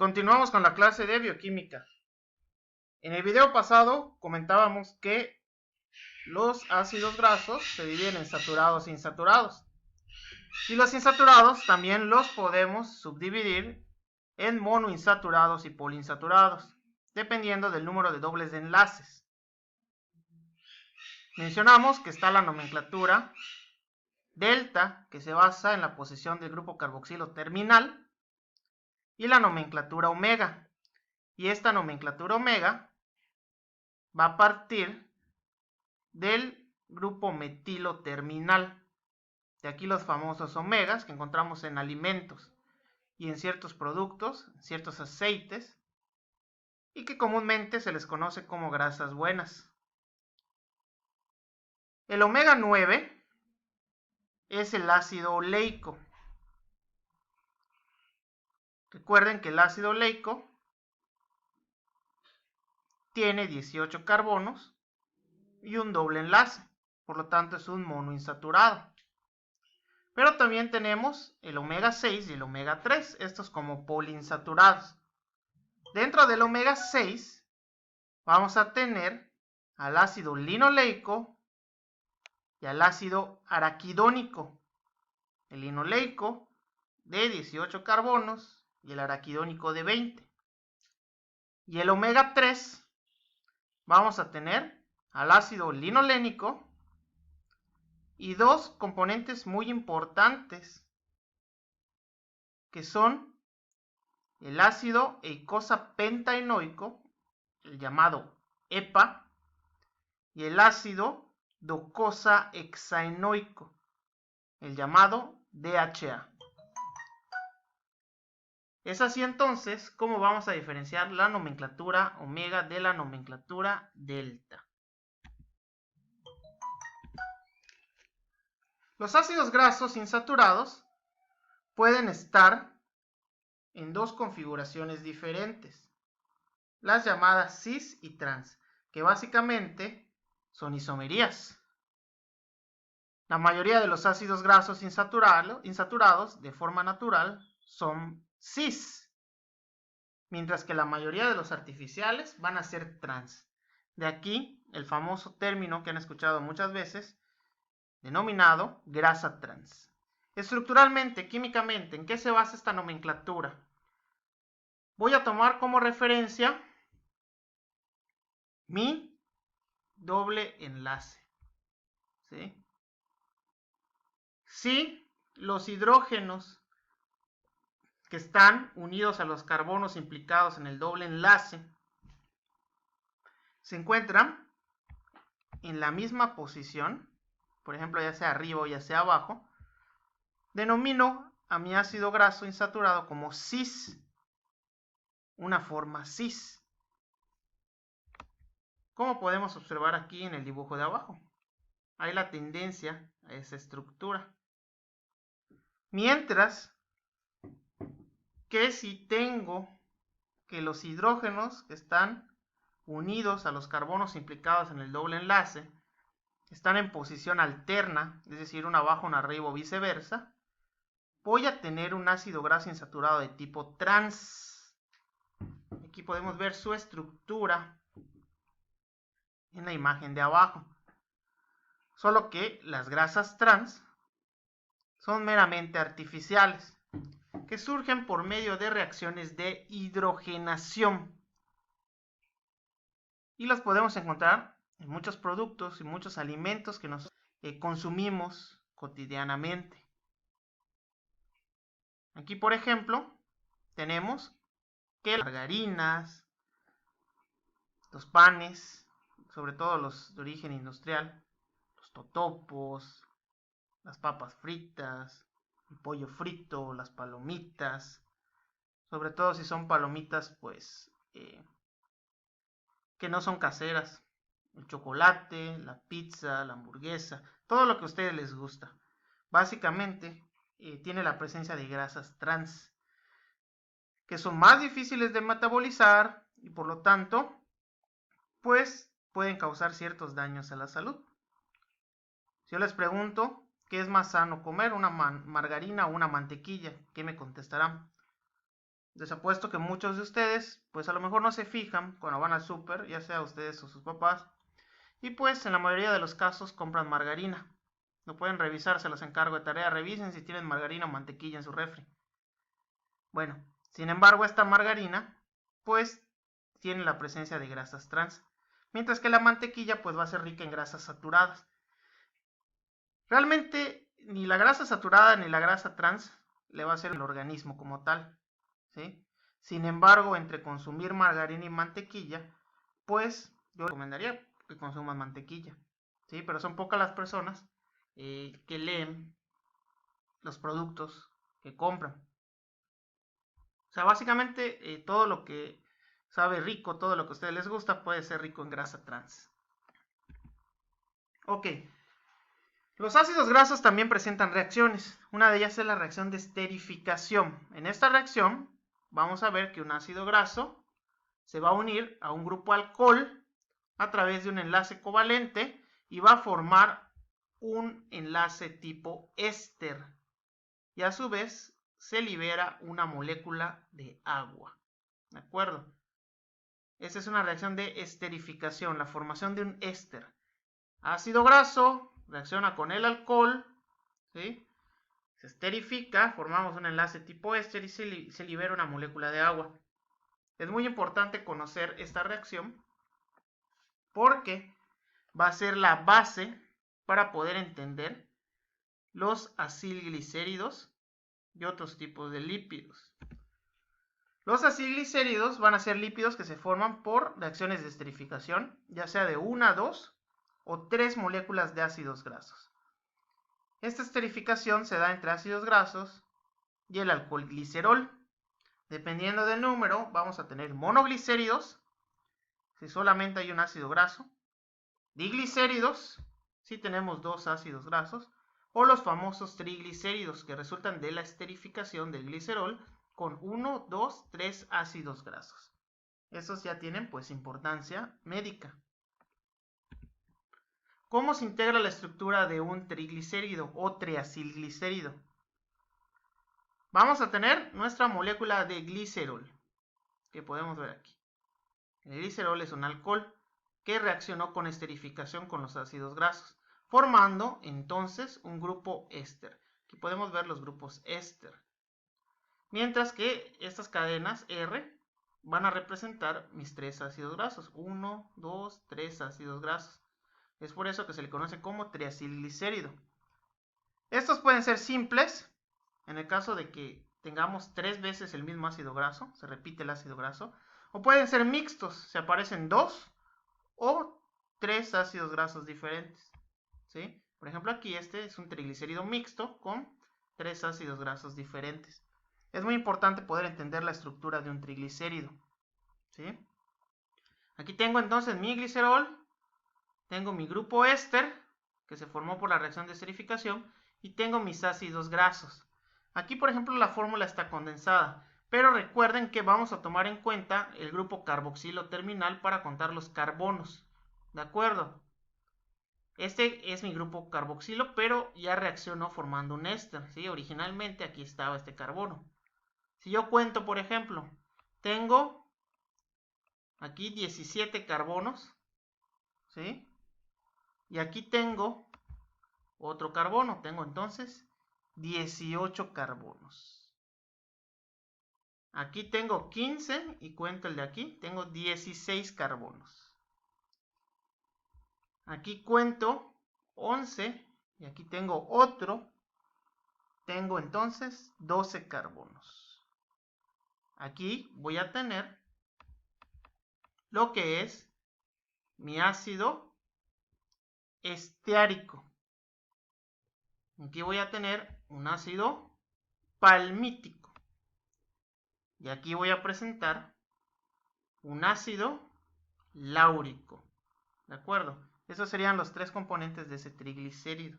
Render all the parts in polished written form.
Continuamos con la clase de bioquímica. En el video pasado comentábamos que los ácidos grasos se dividen en saturados e insaturados. Y los insaturados también los podemos subdividir en monoinsaturados y poliinsaturados, dependiendo del número de dobles de enlaces. Mencionamos que está la nomenclatura delta, que se basa en la posición del grupo carboxilo terminal, y la nomenclatura omega. Y esta nomenclatura omega va a partir del grupo metilo terminal. De aquí los famosos omegas que encontramos en alimentos y en ciertos productos, en ciertos aceites, y que comúnmente se les conoce como grasas buenas. El omega 9 es el ácido oleico. Recuerden que el ácido oleico tiene 18 carbonos y un doble enlace, por lo tanto es un monoinsaturado. Pero también tenemos el omega 6 y el omega 3, estos como poliinsaturados. Dentro del omega 6 vamos a tener al ácido linoleico y al ácido araquidónico. El linoleico de 18 carbonos y el araquidónico de 20. Y el omega 3 vamos a tener al ácido linolénico y dos componentes muy importantes que son el ácido eicosapentaenoico, el llamado EPA, y el ácido docosahexaenoico, el llamado DHA. Es así entonces como vamos a diferenciar la nomenclatura omega de la nomenclatura delta. Los ácidos grasos insaturados pueden estar en dos configuraciones diferentes, las llamadas cis y trans, que básicamente son isomerías. La mayoría de los ácidos grasos insaturados de forma natural son cis, mientras que la mayoría de los artificiales van a ser trans. De aquí el famoso término que han escuchado muchas veces, denominado grasa trans. Estructuralmente, químicamente, ¿en qué se basa esta nomenclatura? Voy a tomar como referencia mi doble enlace. ¿Sí? Si los hidrógenos que están unidos a los carbonos implicados en el doble enlace se encuentran en la misma posición, por ejemplo, ya sea arriba o ya sea abajo, denomino a mi ácido graso insaturado como cis, una forma cis. Como podemos observar aquí en el dibujo de abajo, hay la tendencia a esa estructura. Mientras que si tengo que los hidrógenos que están unidos a los carbonos implicados en el doble enlace están en posición alterna, es decir, una abajo, una arriba o viceversa, voy a tener un ácido graso insaturado de tipo trans. Aquí podemos ver su estructura en la imagen de abajo. Solo que las grasas trans son meramente artificiales, que surgen por medio de reacciones de hidrogenación. Y las podemos encontrar en muchos productos y muchos alimentos que nos consumimos cotidianamente. Aquí, por ejemplo, tenemos que las margarinas, los panes, sobre todo los de origen industrial, los totopos, las papas fritas, el pollo frito, las palomitas, sobre todo si son palomitas pues que no son caseras, el chocolate, la pizza, la hamburguesa, todo lo que a ustedes les gusta. Básicamente tiene la presencia de grasas trans, que son más difíciles de metabolizar y por lo tanto, pues pueden causar ciertos daños a la salud. Si yo les pregunto, ¿qué es más sano comer, una margarina o una mantequilla? ¿Qué me contestarán? Les apuesto que muchos de ustedes, pues a lo mejor no se fijan cuando van al súper, ya sea ustedes o sus papás, y pues en la mayoría de los casos compran margarina. Lo pueden revisar, se los encargo de tarea, revisen si tienen margarina o mantequilla en su refri. Bueno, sin embargo esta margarina, pues tiene la presencia de grasas trans, mientras que la mantequilla pues va a ser rica en grasas saturadas. Realmente ni la grasa saturada ni la grasa trans le va a hacer el organismo como tal, ¿sí? Sin embargo, entre consumir margarina y mantequilla, pues yo recomendaría que consuman mantequilla, ¿sí? Pero son pocas las personas que leen los productos que compran. O sea, básicamente todo lo que sabe rico, todo lo que a ustedes les gusta, puede ser rico en grasa trans. Ok. Los ácidos grasos también presentan reacciones. Una de ellas es la reacción de esterificación. En esta reacción vamos a ver que un ácido graso se va a unir a un grupo alcohol a través de un enlace covalente y va a formar un enlace tipo éster. Y a su vez se libera una molécula de agua. ¿De acuerdo? Esta es una reacción de esterificación, la formación de un éster. Ácido graso reacciona con el alcohol, ¿sí? Se esterifica, formamos un enlace tipo éster y se libera una molécula de agua. Es muy importante conocer esta reacción porque va a ser la base para poder entender los acilglicéridos y otros tipos de lípidos. Los acilglicéridos van a ser lípidos que se forman por reacciones de esterificación, ya sea de 1, 2 o 3 moléculas de ácidos grasos. Esta esterificación se da entre ácidos grasos y el alcohol glicerol. Dependiendo del número, vamos a tener monoglicéridos, si solamente hay un ácido graso, diglicéridos, si tenemos 2 ácidos grasos, o los famosos triglicéridos, que resultan de la esterificación del glicerol con 1, 2, 3 ácidos grasos. Esos ya tienen pues importancia médica. ¿Cómo se integra la estructura de un triglicérido o triacilglicérido? Vamos a tener nuestra molécula de glicerol, que podemos ver aquí. El glicerol es un alcohol que reaccionó con esterificación con los ácidos grasos, formando entonces un grupo éster. Aquí podemos ver los grupos éster. Mientras que estas cadenas R van a representar mis 3 ácidos grasos. 1, 2, 3 ácidos grasos. Es por eso que se le conoce como triacilglicérido. Estos pueden ser simples, en el caso de que tengamos 3 veces el mismo ácido graso, se repite el ácido graso, o pueden ser mixtos, se aparecen 2 o 3 ácidos grasos diferentes, ¿sí? Por ejemplo, aquí este es un triglicérido mixto con 3 ácidos grasos diferentes. Es muy importante poder entender la estructura de un triglicérido, ¿sí? Aquí tengo entonces mi glicerol, tengo mi grupo éster, que se formó por la reacción de esterificación, y tengo mis ácidos grasos. Aquí, por ejemplo, la fórmula está condensada, pero recuerden que vamos a tomar en cuenta el grupo carboxilo terminal para contar los carbonos, ¿de acuerdo? Este es mi grupo carboxilo, pero ya reaccionó formando un éster, ¿sí? Originalmente aquí estaba este carbono. Si yo cuento, por ejemplo, tengo aquí 17 carbonos, ¿sí? Y aquí tengo otro carbono, tengo entonces 18 carbonos. Aquí tengo 15 y cuento el de aquí, tengo 16 carbonos. Aquí cuento 11 y aquí tengo otro, tengo entonces 12 carbonos. Aquí voy a tener lo que es mi ácido esteárico. Aquí voy a tener un ácido palmítico. Y aquí voy a presentar un ácido láurico. ¿De acuerdo? Esos serían los 3 componentes de ese triglicérido.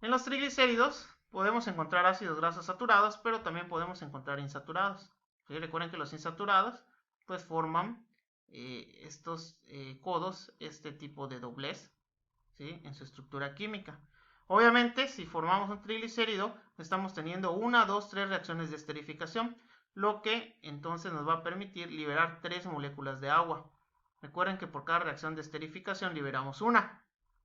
En los triglicéridos podemos encontrar ácidos grasos saturados, pero también podemos encontrar insaturados. ¿Sí? Recuerden que los insaturados pues forman estos codos, este tipo de doblez, ¿sí? En su estructura química. Obviamente, si formamos un triglicérido, estamos teniendo 1, 2, 3 reacciones de esterificación, lo que entonces nos va a permitir liberar 3 moléculas de agua. Recuerden que por cada reacción de esterificación liberamos una.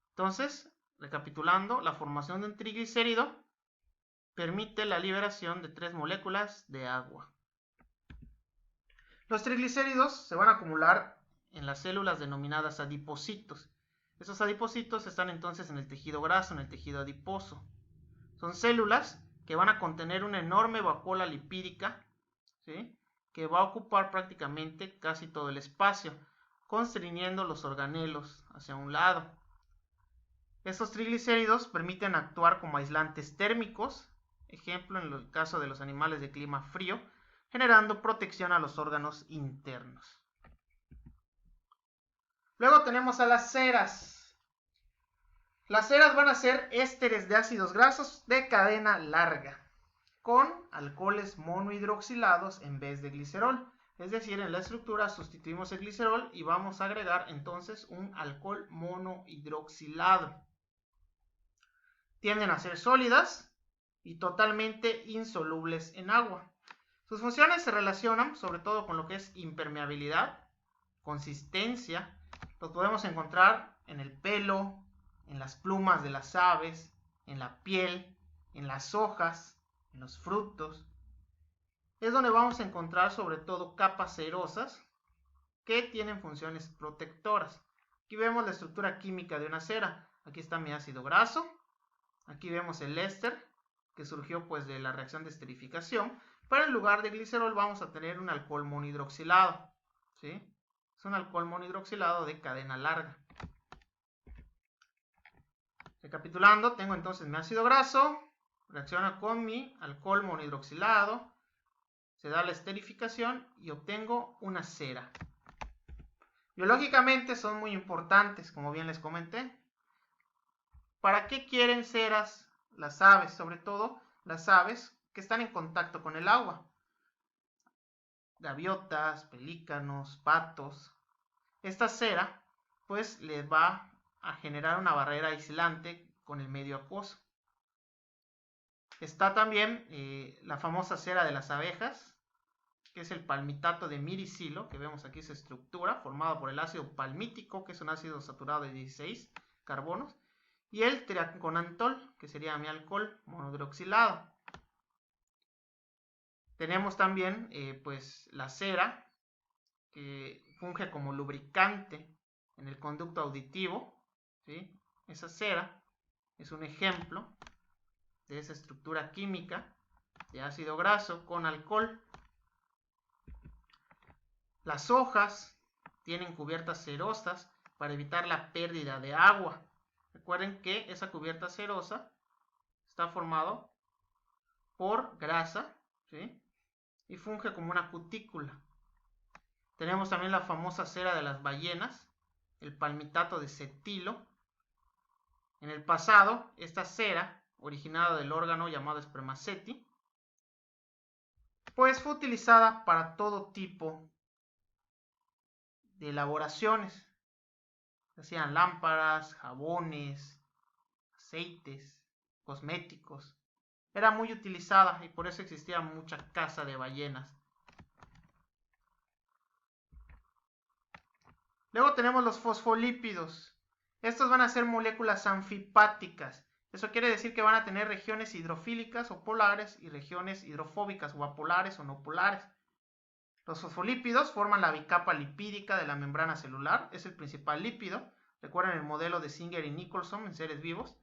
Entonces, recapitulando, la formación de un triglicérido permite la liberación de 3 moléculas de agua. Los triglicéridos se van a acumular en las células denominadas adipocitos. Esos adipocitos están entonces en el tejido graso, en el tejido adiposo. Son células que van a contener una enorme vacuola lipídica, ¿sí?, que va a ocupar prácticamente casi todo el espacio, constriñendo los organelos hacia un lado. Estos triglicéridos permiten actuar como aislantes térmicos, ejemplo en el caso de los animales de clima frío, generando protección a los órganos internos. Luego tenemos a las ceras. Las ceras van a ser ésteres de ácidos grasos de cadena larga, con alcoholes monohidroxilados en vez de glicerol. Es decir, en la estructura sustituimos el glicerol y vamos a agregar entonces un alcohol monohidroxilado. Tienden a ser sólidas y totalmente insolubles en agua. Sus funciones se relacionan sobre todo con lo que es impermeabilidad, consistencia. Los podemos encontrar en el pelo, en las plumas de las aves, en la piel, en las hojas, en los frutos. Es donde vamos a encontrar sobre todo capas cerosas que tienen funciones protectoras. Aquí vemos la estructura química de una cera. Aquí está mi ácido graso. Aquí vemos el éster, que surgió pues de la reacción de esterificación. Pero en lugar de glicerol vamos a tener un alcohol monohidroxilado, ¿sí? Es un alcohol monohidroxilado de cadena larga. Recapitulando, tengo entonces mi ácido graso, reacciona con mi alcohol monohidroxilado, se da la esterificación y obtengo una cera. Biológicamente son muy importantes, como bien les comenté. ¿Para qué quieren ceras las aves? Sobre todo las aves que están en contacto con el agua. Gaviotas, pelícanos, patos. Esta cera pues les va a generar una barrera aislante con el medio acuoso. Está también la famosa cera de las abejas, que es el palmitato de miricilo, que vemos aquí su estructura, formado por el ácido palmítico, que es un ácido saturado de 16 carbonos, y el triaconantol, que sería mi alcohol monohidroxilado. Tenemos también pues la cera, que funge como lubricante en el conducto auditivo, ¿sí? Esa cera es un ejemplo de esa estructura química de ácido graso con alcohol. Las hojas tienen cubiertas cerosas para evitar la pérdida de agua. Recuerden que esa cubierta cerosa está formado por grasa, ¿sí?, y funge como una cutícula. Tenemos también la famosa cera de las ballenas, el palmitato de cetilo. En el pasado, esta cera, originada del órgano llamado spermaceti, pues fue utilizada para todo tipo de elaboraciones. Se hacían lámparas, jabones, aceites, cosméticos. Era muy utilizada y por eso existía mucha caza de ballenas. Luego tenemos los fosfolípidos. Estos van a ser moléculas anfipáticas. Eso quiere decir que van a tener regiones hidrofílicas o polares y regiones hidrofóbicas o apolares o no polares. Los fosfolípidos forman la bicapa lipídica de la membrana celular. Es el principal lípido. Recuerden el modelo de Singer y Nicholson en seres vivos,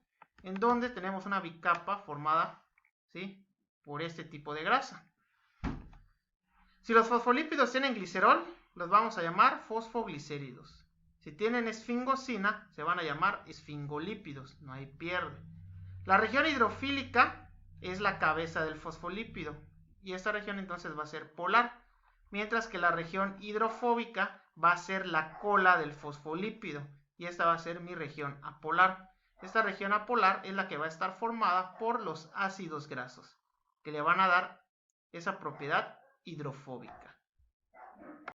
en donde tenemos una bicapa formada, ¿sí?, por este tipo de grasa. Si los fosfolípidos tienen glicerol, los vamos a llamar fosfoglicéridos. Si tienen esfingosina, se van a llamar esfingolípidos, no hay pierde. La región hidrofílica es la cabeza del fosfolípido y esta región entonces va a ser polar, mientras que la región hidrofóbica va a ser la cola del fosfolípido y esta va a ser mi región apolar. Esta región apolar es la que va a estar formada por los ácidos grasos, que le van a dar esa propiedad hidrofóbica.